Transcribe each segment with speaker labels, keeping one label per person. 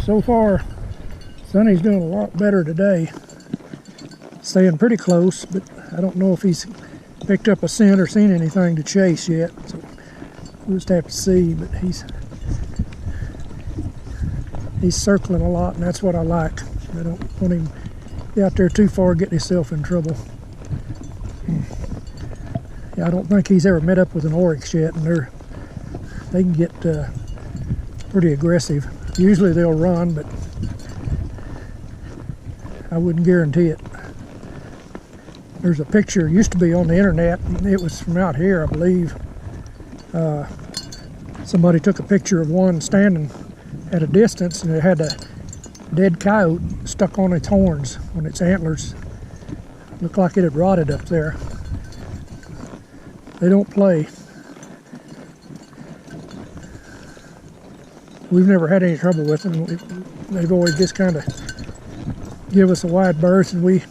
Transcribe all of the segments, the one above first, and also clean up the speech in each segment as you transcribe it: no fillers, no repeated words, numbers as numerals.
Speaker 1: So far, Sonny's doing a lot better today. Staying pretty close, but I don't know if he's picked up a scent or seen anything to chase yet. So we'll just have to see, but he's circling a lot, and that's what I like. I don't want him to be out there too far getting himself in trouble. Yeah, I don't think he's ever met up with an oryx yet, and they can get pretty aggressive. Usually they'll run, but I wouldn't guarantee it. There's a picture, used to be on the internet, and it was from out here, I believe. Somebody took a picture of one standing at a distance, and it had a dead coyote stuck on its horns, on its antlers. Looked like it had rotted up there. They don't play. We've never had any trouble with them. They've always just kind of give us a wide berth, and we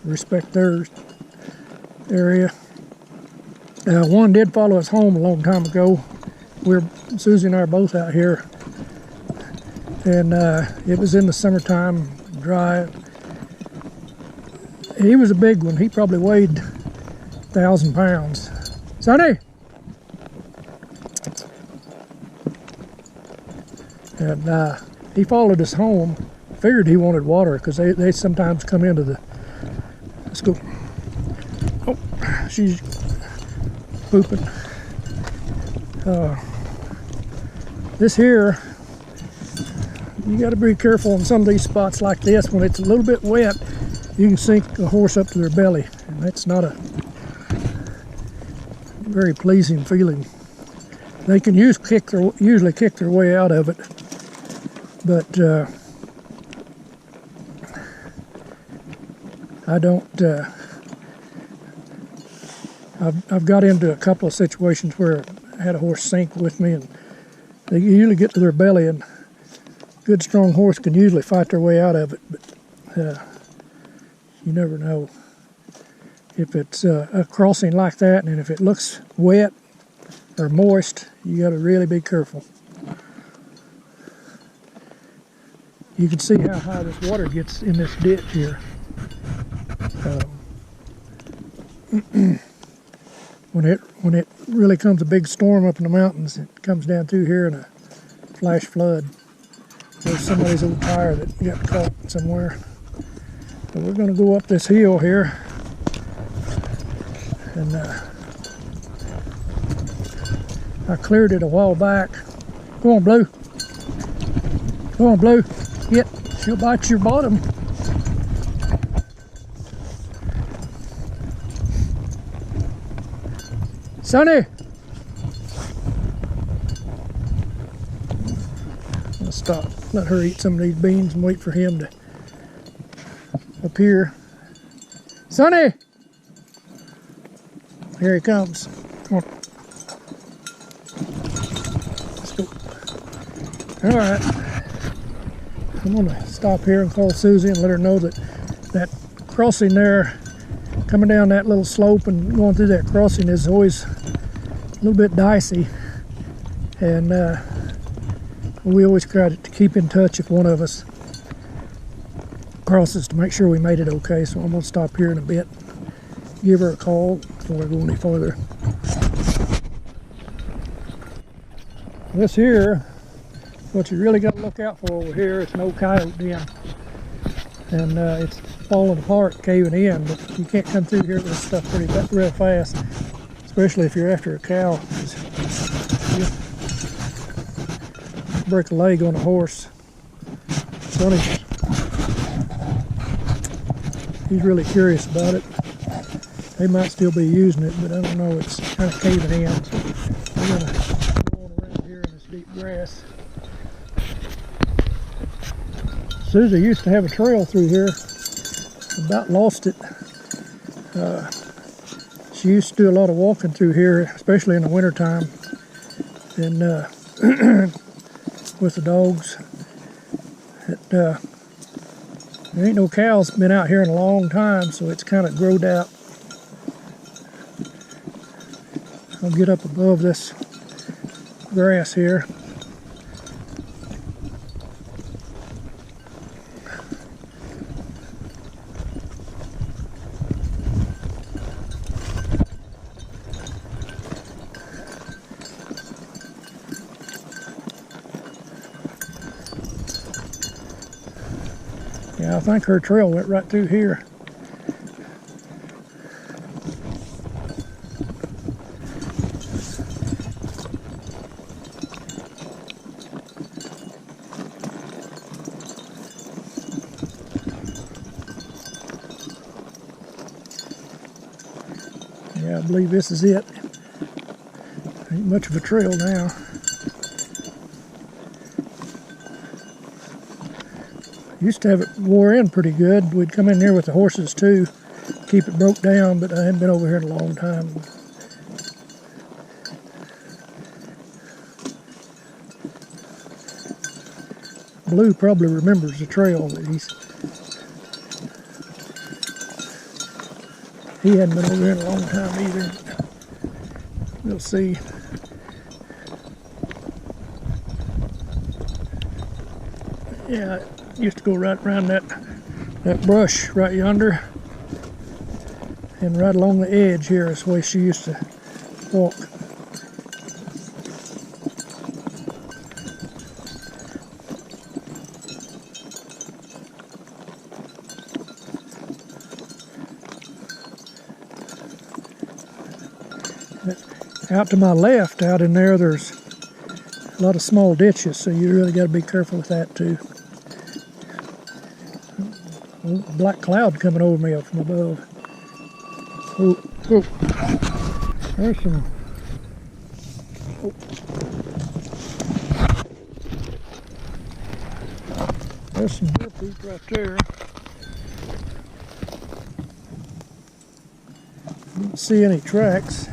Speaker 1: respect their area. One did follow us home a long time ago. Susie and I are both out here, and it was in the summertime, dry. He was a big one. He probably weighed 1,000 pounds. Sonny! And he followed us home. Figured he wanted water, because they sometimes come into the... Let's go. Oh, she's pooping. This here, you got to be careful on some of these spots like this. When it's a little bit wet, you can sink a horse up to their belly, and that's not a very pleasing feeling. They can usually kick their way out of it, but I don't. I've got into a couple of situations where I had a horse sink with me, and they usually get to their belly, and a good strong horse can usually fight their way out of it, but you never know. If it's a crossing like that, and if it looks wet or moist, you got to really be careful. You can see how high this water gets in this ditch here. When it really comes a big storm up in the mountains, it comes down through here in a flash flood. There's somebody's old tire that got caught somewhere. So we're going to go up this hill here, and I cleared it a while back. Go on, Blue. Go on, Blue. Get. She'll bite your bottom. Sonny! I'll stop. Let her eat some of these beans and wait for him to appear. Sonny! Here he comes. Come on. Let's go. Alright. I'm going to stop here and call Susie and let her know that that crossing there, coming down that little slope and going through that crossing, is always a little bit dicey. And we always try to keep in touch if one of us crosses to make sure we made it okay. So I'm going to stop here in a bit, give her a call before I go any further. This here, what you really got to look out for over here, it's no coyote den. And it's falling apart, caving in, but you can't come through here with this stuff real fast, especially if you're after a cow. You break a leg on a horse. He's really curious about it. They might still be using it, but I don't know. It's kind of caving in. So we're going to go on around here in this deep grass. Susie used to have a trail through here. About lost it. She used to do a lot of walking through here, especially in the wintertime, and with the dogs. There ain't no cows been out here in a long time, so it's kind of growed out. I'll get up above this grass here. Yeah, I think her trail went right through here. Yeah, I believe this is it. Ain't much of a trail now. Used to have it wore in pretty good. We'd come in there with the horses too, keep it broke down, but I hadn't been over here in a long time. Blue probably remembers the trail that he hadn't been over here in a long time either. We'll see. Yeah, it used to go right around that brush right yonder, and right along the edge here is the way she used to walk. Out to my left, out in there, there's a lot of small ditches, so you really got to be careful with that too. Oh, black cloud coming over me up from above. Oh, oh. There's some. Oh. There's some deer poop right there. Don't see any tracks.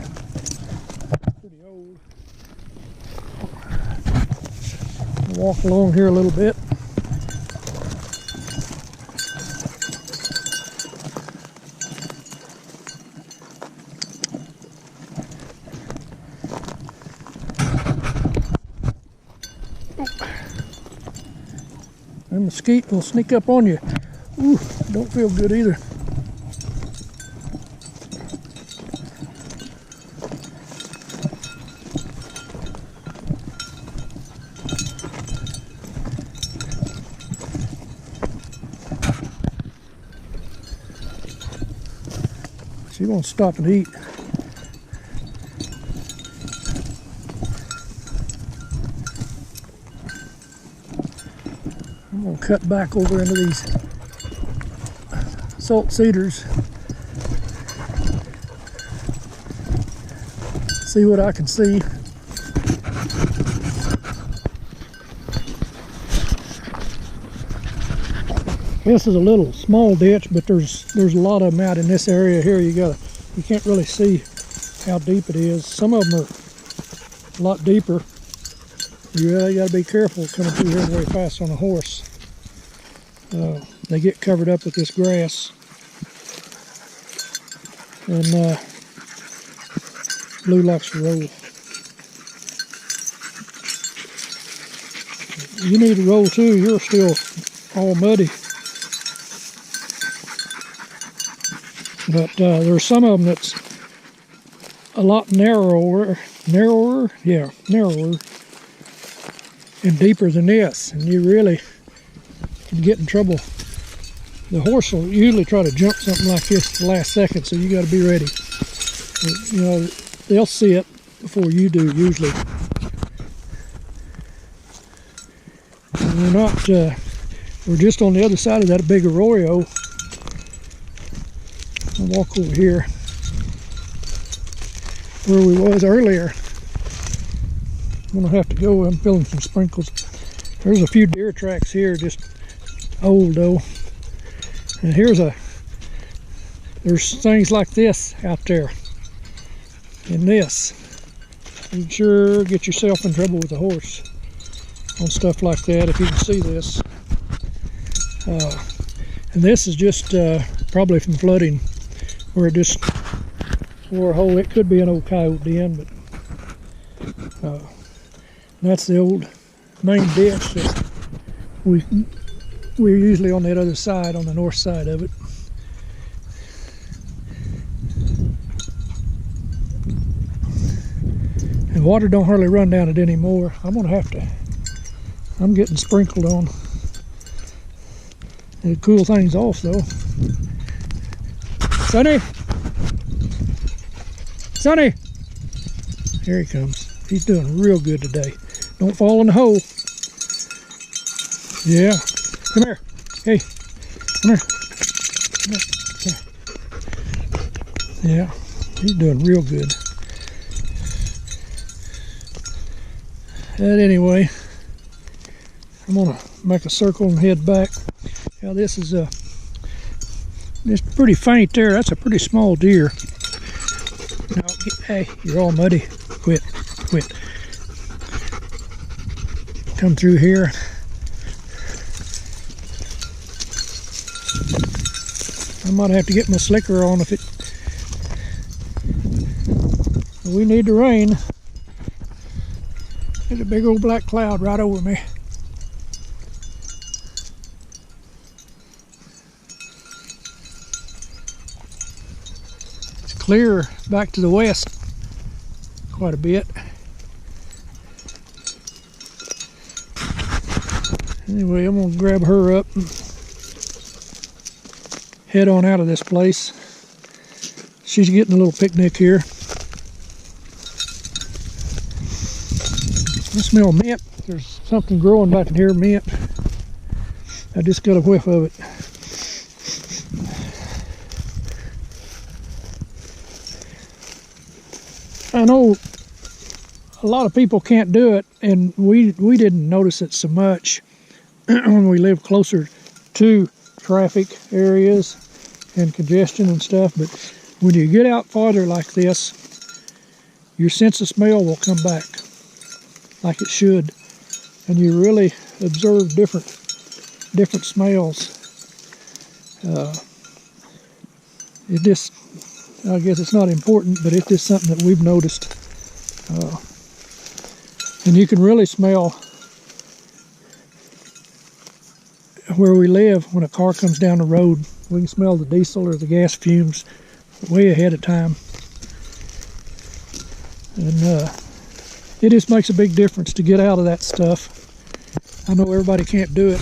Speaker 1: Walk along here a little bit. The mesquite will sneak up on you. Ooh, don't feel good either. She won't stop and eat. I'm going to cut back over into these salt cedars. See what I can see. This is a little small ditch, but there's a lot of them out in this area here. You can't really see how deep it is. Some of them are a lot deeper. You really got to be careful coming through here very fast on a horse. They get covered up with this grass, and Blue likes to roll. You need to roll too. You're still all muddy. But there's some of them that's a lot narrower, and deeper than this, and you really can get in trouble. The horse will usually try to jump something like this at the last second, so you got to be ready. You know, they'll see it before you do usually. And we're just on the other side of that big arroyo. I'll walk over here where we was earlier. I'm gonna have to go. I'm filling some sprinkles. There's a few deer tracks here, just old though. And there's things like this out there. And this, you can sure get yourself in trouble with a horse on stuff like that if you can see this. And this is just probably from flooding, where it just wore a hole. It could be an old coyote den, but that's the old main ditch that we're usually on that other side, on the north side of it. And water don't hardly run down it anymore. I'm getting sprinkled on. It'll cool things off though. Sonny! Sonny! Here he comes. He's doing real good today. Don't fall in the hole. Yeah. Come here. Hey. Come here. Come here. Yeah. He's doing real good. And anyway, I'm gonna make a circle and head back. Now this is it's pretty faint there. That's a pretty small deer. Now, hey, you're all muddy. Quit. Come through here. I might have to get my slicker on if it. We need the rain. There's a big old black cloud right over me. It's clear back to the west quite a bit. Anyway, I'm gonna grab her up and head on out of this place. She's getting a little picnic here. I smell mint. There's something growing back in here, mint. I just got a whiff of it. I know a lot of people can't do it, and we didn't notice it so much when we lived closer to traffic areas and congestion and stuff, but when you get out farther like this, your sense of smell will come back like it should, and you really observe different smells. It just, I guess it's not important, but it's just something that we've noticed. And you can really smell where we live when a car comes down the road. We can smell the diesel or the gas fumes way ahead of time. And it just makes a big difference to get out of that stuff. I know everybody can't do it,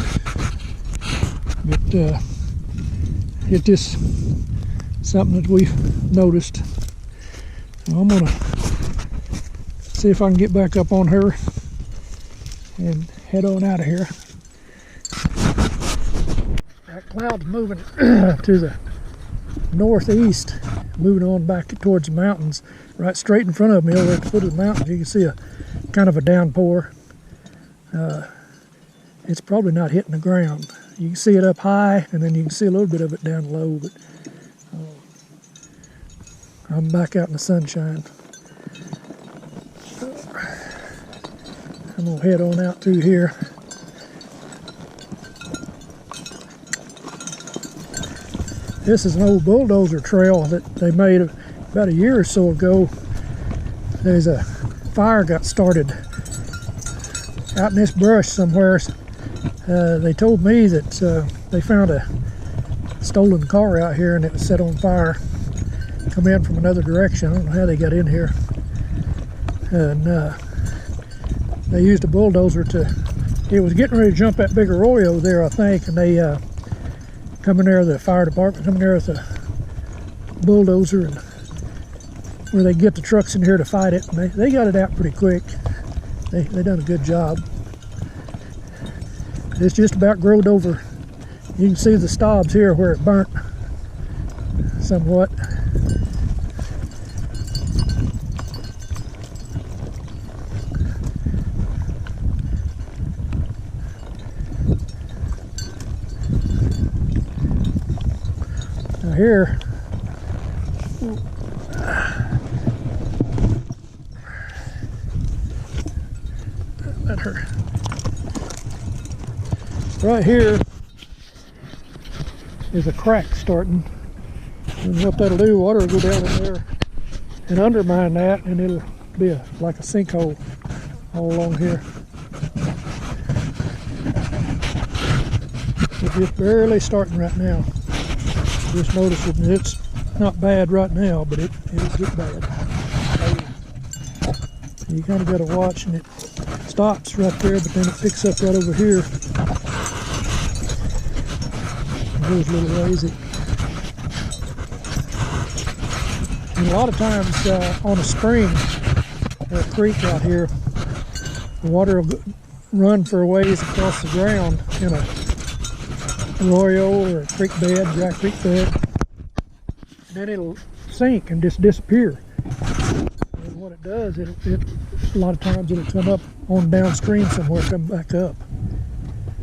Speaker 1: but it's just something that we've noticed. So I'm gonna see if I can get back up on her and head on out of here. That cloud's moving to the northeast, moving on back towards the mountains. Right straight in front of me over at the foot of the mountains, you can see a kind of a downpour. It's probably not hitting the ground. You can see it up high, and then you can see a little bit of it down low, but I'm back out in the sunshine. I'm gonna head on out through here. This is an old bulldozer trail that they made about a year or so ago. There's a fire got started out in this brush somewhere. They told me that they found a stolen car out here and it was set on fire. Come in from another direction. I don't know how they got in here. And they used a bulldozer to, it was getting ready to jump that big arroyo there, I think, and they come in there, the fire department come in there with a bulldozer, and where they get the trucks in here to fight it, and they got it out pretty quick. They done a good job. It's just about growed over. You can see the stobs here where it burnt somewhat. Now here, let her. Right here is a crack starting, and what that'll do, water will go down in there and undermine that, and it'll be like a sinkhole all along here. It's just barely starting right now. Just noticing it's not bad right now, but it'll get bad. You kind of got to watch, and it stops right there, but then it picks up right over here. goes a little ways. And a lot of times on a spring or a creek out here, the water will run for a ways across the ground in a arroyo or a creek bed, dry creek bed. And then it'll sink and just disappear. And what it does, a lot of times it'll come up on downstream somewhere, come back up.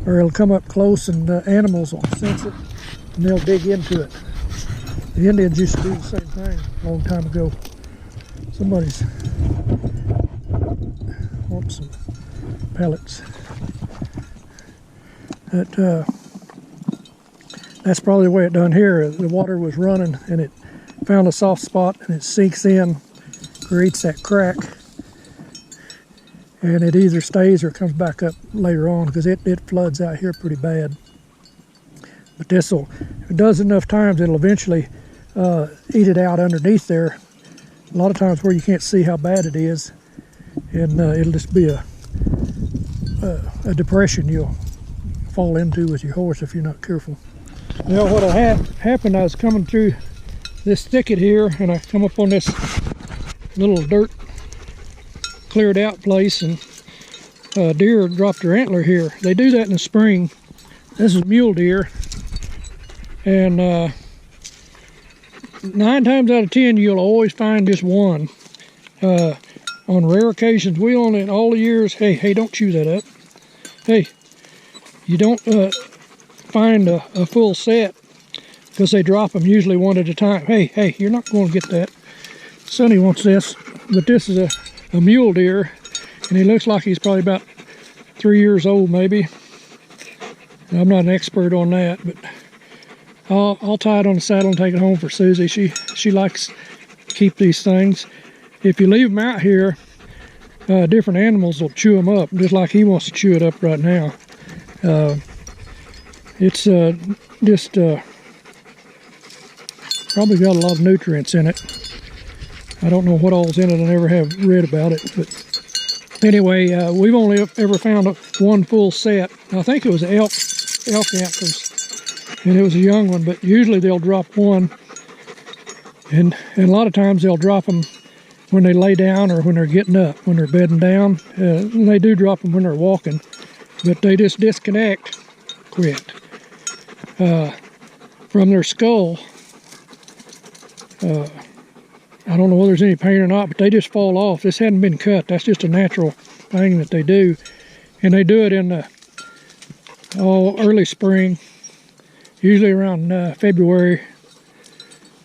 Speaker 1: Or it'll come up close and animals will sense it and they'll dig into it. The Indians used to do the same thing a long time ago. Somebody's wanting some pellets. That's probably the way it done here. The water was running and it found a soft spot and it sinks in, creates that crack, and it either stays or comes back up later on because it floods out here pretty bad. But this'll, if it does enough times, it'll eventually eat it out underneath there. A lot of times where you can't see how bad it is, and it'll just be a depression you'll fall into with your horse if you're not careful. You know what happened, I was coming through this thicket here and I come up on this little dirt cleared out place, and deer dropped their antler here. They do that in the spring. This is mule deer, and 9 times out of 10 you'll always find just one. On rare occasions, we only, in all the years, hey, don't chew that up. Hey, you don't find a full set because they drop them usually one at a time. Hey, you're not going to get that. Sonny wants this, but this is a mule deer, and he looks like he's probably about 3 years old maybe. And I'm not an expert on that, but I'll tie it on the saddle and take it home for Susie. She likes to keep these things. If you leave them out here, different animals will chew them up, just like he wants to chew it up right now. It's just probably got a lot of nutrients in it. I don't know what all's in it. I never have read about it. But anyway, we've only ever found one full set. I think it was elk antlers, and it was a young one. But usually they'll drop one, and a lot of times they'll drop them when they lay down or when they're getting up, when they're bedding down. And they do drop them when they're walking, but they just disconnect quick from their skull. I don't know whether there's any pain or not, but they just fall off. This hadn't been cut. That's just a natural thing that they do. And they do it in the early spring, usually around February.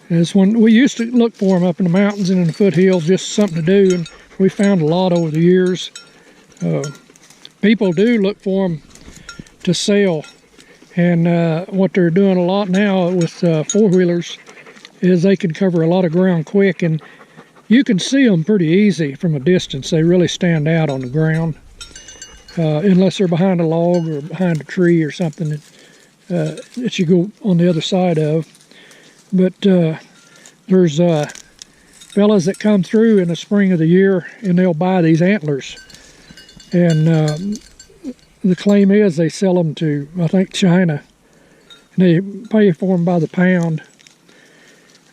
Speaker 1: Is when we used to look for them up in the mountains and in the foothills, just something to do, and we found a lot over the years. People do look for them to sell, and what they're doing a lot now with four-wheelers is they can cover a lot of ground quick, and you can see them pretty easy from a distance. They really stand out on the ground, unless they're behind a log or behind a tree or something that you go on the other side of. But there's fellas that come through in the spring of the year and they'll buy these antlers, and the claim is they sell them to, I think, China, and they pay for them by the pound.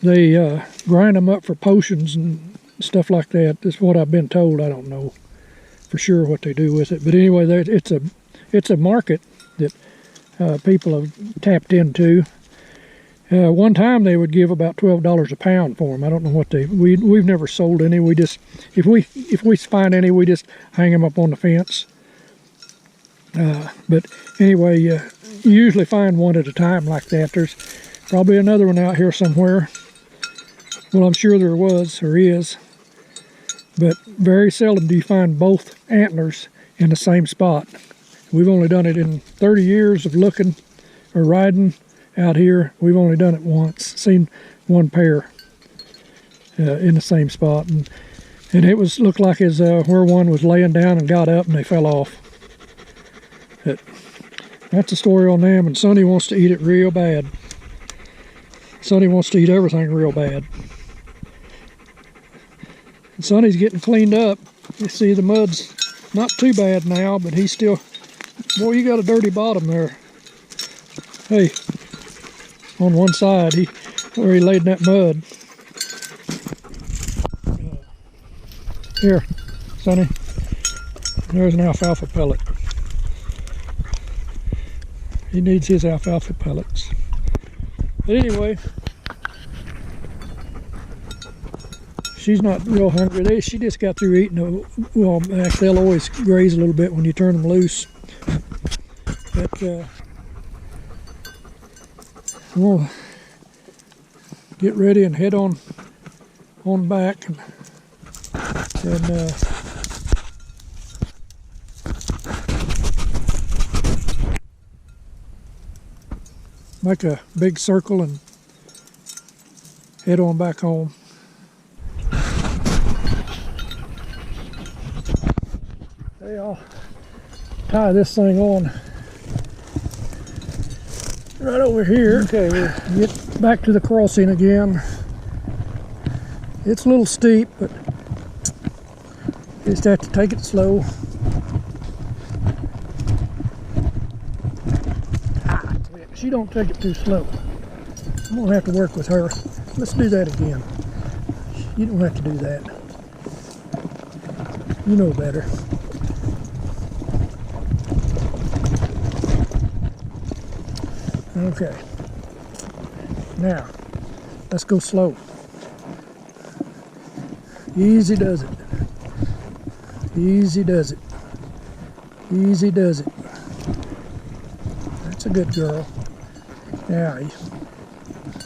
Speaker 1: They grind them up for potions and stuff like that. That's what I've been told. I don't know for sure what they do with it, but anyway, it's a market that people have tapped into. One time they would give about $12 a pound for them. I don't know what we've never sold any. We just, if we find any, we just hang them up on the fence. But anyway, you usually find one at a time like that. There's probably another one out here somewhere. Well, I'm sure there was or is, but very seldom do you find both antlers in the same spot. We've only done it in 30 years of looking or riding out here. We've only done it once, seen one pair in the same spot, and it looked like as where one was laying down and got up and they fell off. That's the story on them, and Sonny wants to eat it real bad. Sonny wants to eat everything real bad. And Sonny's getting cleaned up. You see the mud's not too bad now, but he's still, boy, you got a dirty bottom there. Hey, on one side where he laid in that mud. Here, Sonny, there's an alfalfa pellet. He needs his alfalfa pellets. But anyway, she's not real hungry. She just got through eating. Well, actually, they'll always graze a little bit when you turn them loose. But we'll get ready and head on back and make a big circle and head on back home. Hey, I'll tie this thing on right over here. Okay, we'll get back to the crossing again. It's a little steep, but just have to take it slow. She don't take it too slow. I'm gonna have to work with her. Let's do that again. You don't have to do that. You know better. Okay. Now, let's go slow. Easy does it. Easy does it. Easy does it. That's a good girl. Yeah,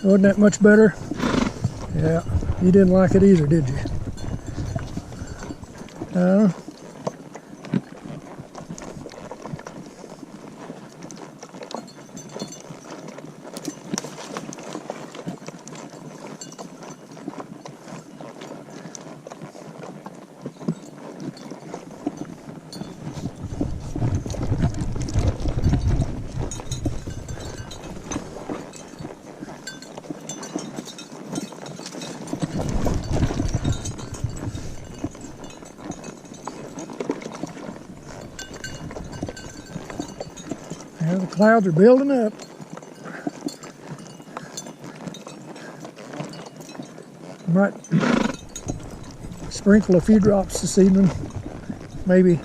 Speaker 1: wasn't that much better? Yeah, you didn't like it either, did you? The clouds are building up. Might sprinkle a few drops this evening, maybe.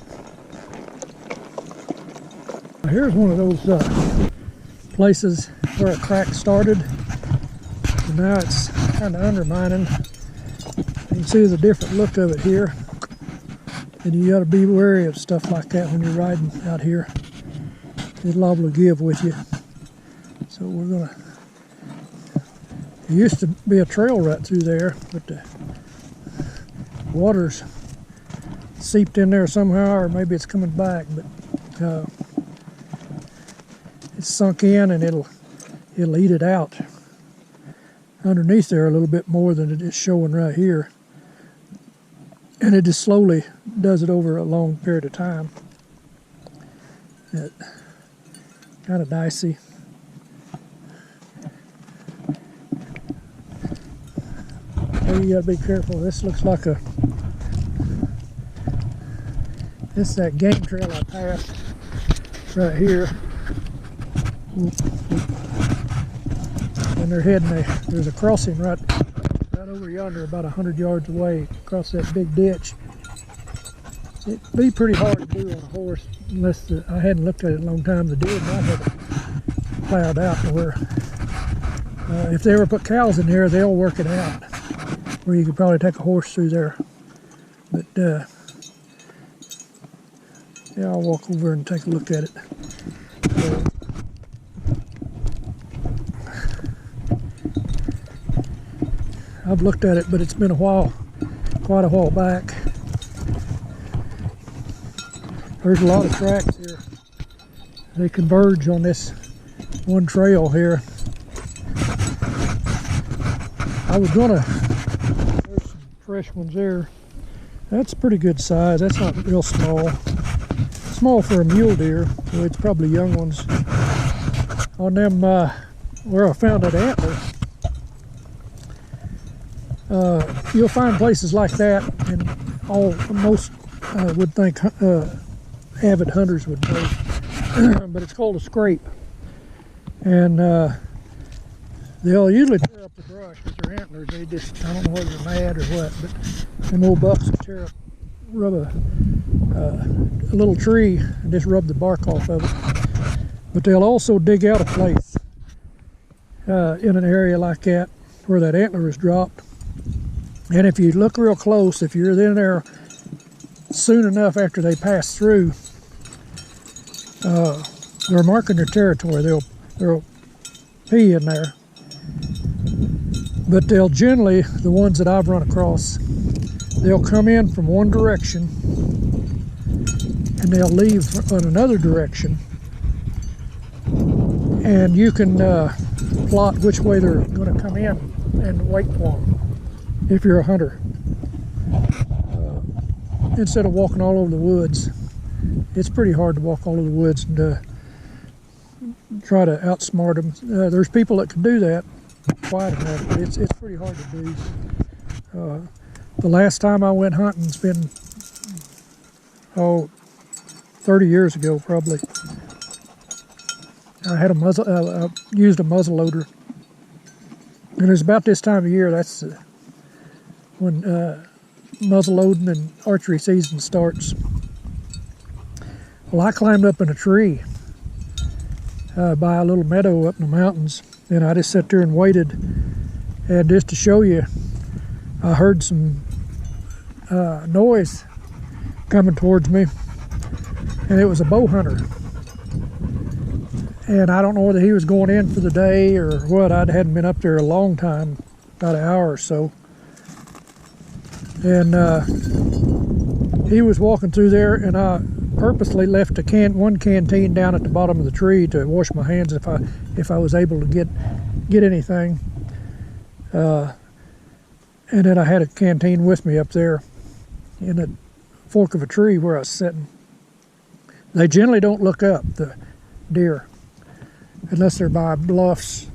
Speaker 1: Here's one of those places where a crack started, and now it's kind of undermining. You can see the different look of it here, and you got to be wary of stuff like that when you're riding out here. It's liable to give with you. So we're gonna, there used to be a trail right through there, but the water's seeped in there somehow, or maybe it's coming back, but it's sunk in and it'll eat it out underneath there a little bit more than it is showing right here. And it just slowly does it over a long period of time. Kind of dicey. You gotta be careful. This looks like this is that game trail I passed right here. And they're heading there's a crossing right over yonder, about 100 yards away, across that big ditch. It'd be pretty hard to do on a horse unless I hadn't looked at it in a long time. The deer might have it plowed out to where if they ever put cows in here, they'll work it out where you could probably take a horse through there. But yeah, I'll walk over and take a look at it. I've looked at it, but it's been a while, quite a while back. There's a lot of tracks here. They converge on this one trail here. I was gonna, there's some fresh ones there. That's a pretty good size. That's not real small. Small for a mule deer, so it's probably young ones. On them, where I found that antler, you'll find places like that, and most would think avid hunters would know, but it's called a scrape, and They'll usually tear up the brush with their antlers. They just, I don't know whether they're mad or what, but them old bucks will tear up, rub a little tree and just rub the bark off of it. But they'll also dig out a place in an area like that where that antler is dropped. And if you look real close, if you're in there soon enough after they pass through, they're marking their territory. They'll pee in there. But they'll generally, the ones that I've run across, they'll come in from one direction and they'll leave in another direction. And you can plot which way they're going to come in and wait for them if you're a hunter. Instead of walking all over the woods, it's pretty hard to walk all over the woods and try to outsmart them. There's people that can do that quiet enough, but it's pretty hard to do. The last time I went hunting, it's been 30 years ago probably. I had I used a muzzle loader, and it was about this time of year. That's when muzzle loading and archery season starts. Well, I climbed up in a tree by a little meadow up in the mountains, and I just sat there and waited. And just to show you, I heard some noise coming towards me, and it was a bow hunter. And I don't know whether he was going in for the day or what. I hadn't been up there a long time, about an hour or so. And he was walking through there, and I purposely left one canteen down at the bottom of the tree to wash my hands if I was able to get anything. And then I had a canteen with me up there in the fork of a tree where I was sitting. They generally don't look up, the deer, unless they're by bluffs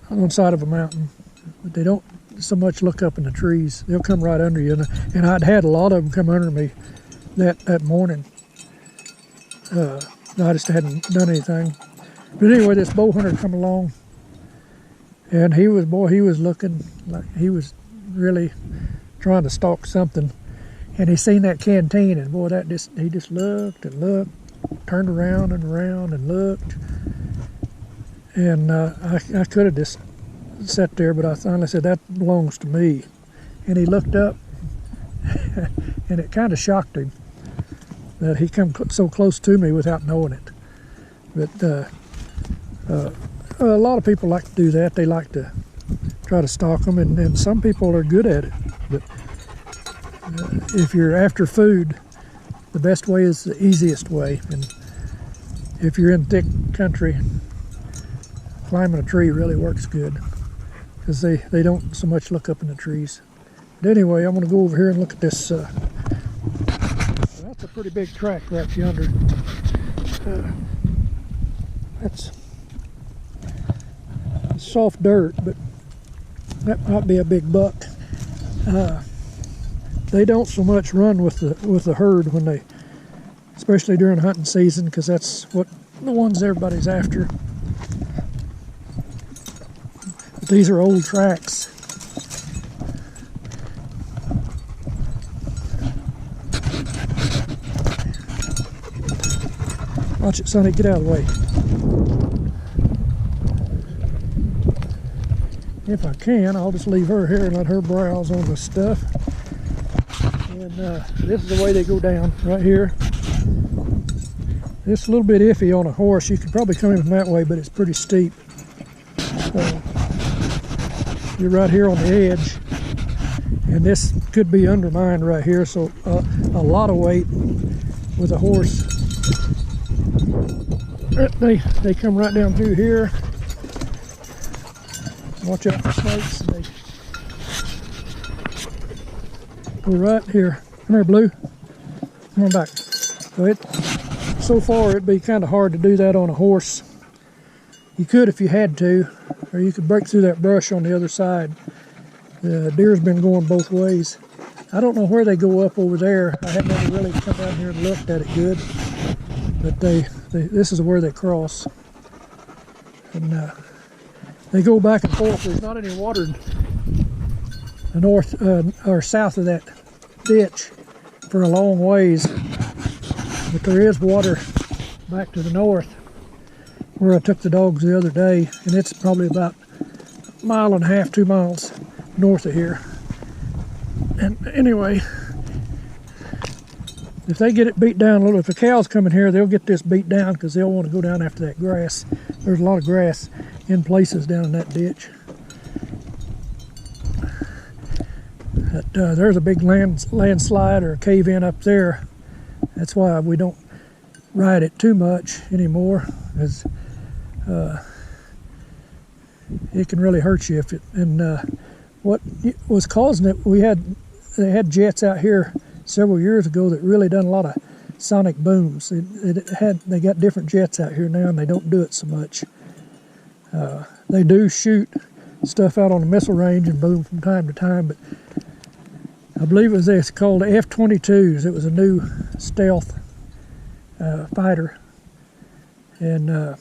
Speaker 1: on one side of a mountain. But they don't so much look up in the trees. They'll come right under you. And I'd had a lot of them come under me that morning. I just hadn't done anything. But anyway, this bow hunter come along, and he was looking like he was really trying to stalk something. And he seen that canteen, and boy, he just looked and looked, turned around and looked. And I could have just sat there, but I finally said, that belongs to me. And he looked up, and it kind of shocked him that he come so close to me without knowing it. But a lot of people like to do that. They like to try to stalk them, and some people are good at it. But if you're after food, the best way is the easiest way. And if you're in thick country, climbing a tree really works good, because they don't so much look up in the trees. But anyway, I'm going to go over here and look at this. That's a pretty big track right yonder. That's soft dirt, but that might be a big buck. They don't so much run with the herd when they, especially during hunting season, because that's what the ones everybody's after. But these are old tracks. Watch it, Sonny, get out of the way. If I can, I'll just leave her here and let her browse on the stuff. And this is the way they go down, right here. It's a little bit iffy on a horse. You could probably come in from that way, but it's pretty steep. You're right here on the edge, and this could be undermined right here, so a lot of weight with a horse. They come right down through here. Watch out for snakes. They go right here. Come here, Blue. Come on back. So far, it'd be kind of hard to do that on a horse. You could if you had to, or you could break through that brush on the other side. The deer's been going both ways. I don't know where they go up over there. I haven't ever really come down here and looked at it good. But this is where they cross. And they go back and forth. There's not any water in the north or south of that ditch for a long ways, but there is water back to the north where I took the dogs the other day, and it's probably about a mile and a half, 2 miles north of here. And anyway, if they get it beat down a little, if the cows come in here, they'll get this beat down because they'll want to go down after that grass. There's a lot of grass in places down in that ditch. There's a big landslide or a cave in up there. That's why we don't ride it too much anymore, because it can really hurt you if it. And what was causing it, they had jets out here several years ago that really done a lot of sonic booms. They got different jets out here now, and they don't do it so much. They do shoot stuff out on the missile range and boom from time to time, but I believe it's called F-22s. It was a new stealth fighter, and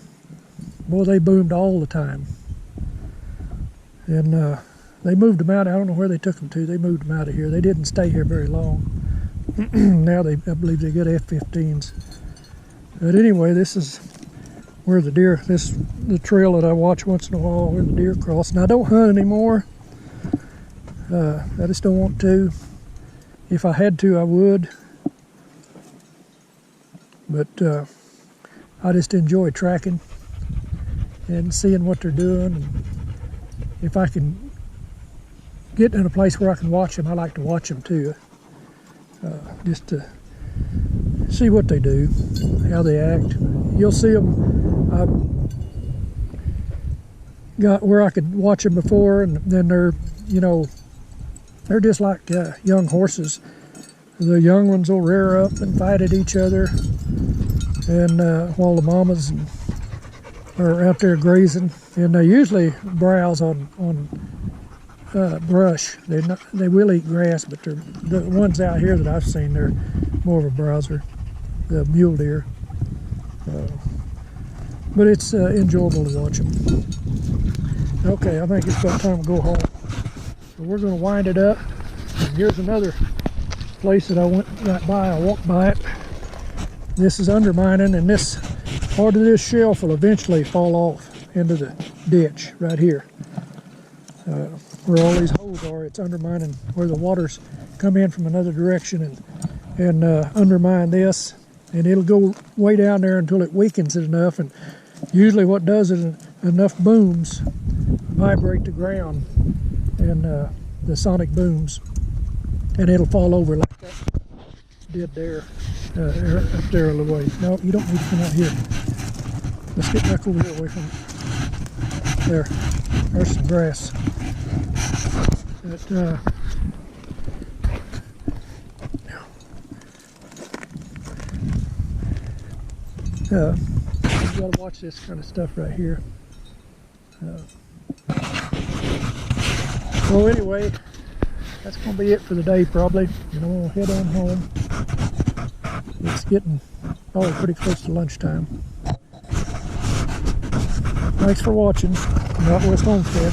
Speaker 1: boy, they boomed all the time. And they moved them out. I don't know where they took them to. They moved them out of here. They didn't stay here very long. Now I believe they got F-15s. But anyway, this is where the deer, the trail that I watch once in a while where the deer cross. And I don't hunt anymore. I just don't want to. If I had to, I would. But I just enjoy tracking and seeing what they're doing. And if I can get in a place where I can watch them, I like to watch them too. Just to see what they do, how they act. You'll see them. I've got where I could watch them before, and then they're just like young horses. The young ones will rear up and fight at each other, and while the mamas are out there grazing, and they usually browse on brush. They will eat grass, but the ones out here that I've seen, they're more of a browser, the mule deer. But it's enjoyable to watch them. Okay, I think it's about time to go home. So we're going to wind it up. And here's another place that I went right by. I walked by it. This is undermining, and this part of this shelf will eventually fall off into the ditch right here. Where all these holes are, it's undermining where the waters come in from another direction and undermine this, and it'll go way down there until it weakens it enough. And usually what does is enough booms vibrate the ground, and the sonic booms, and it'll fall over like that did there, up there a little ways. No, you don't need to come out here. Let's get back over here away from it. There's some grass. But you gotta watch this kind of stuff right here. So anyway, that's gonna be it for the day probably. We'll head on home. It's getting probably pretty close to lunchtime. Thanks for watching Northwest Homestead.